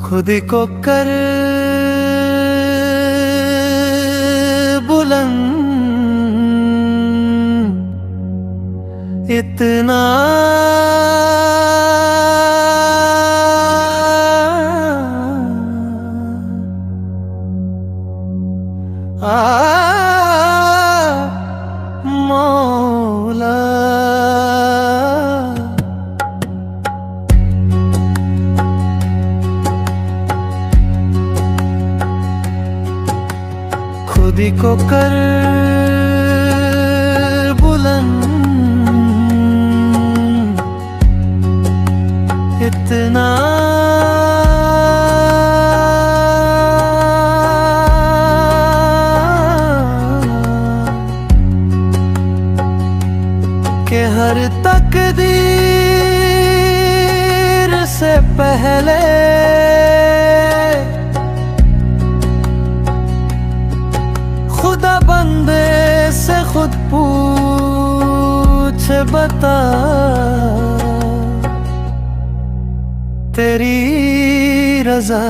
खुद को कर बुलंद इतना मौला। खुद को कर बुलंद इतना कि हर तकदीर से पहले खुदा बंदे से खुद पूछे बता तेरी रज़ा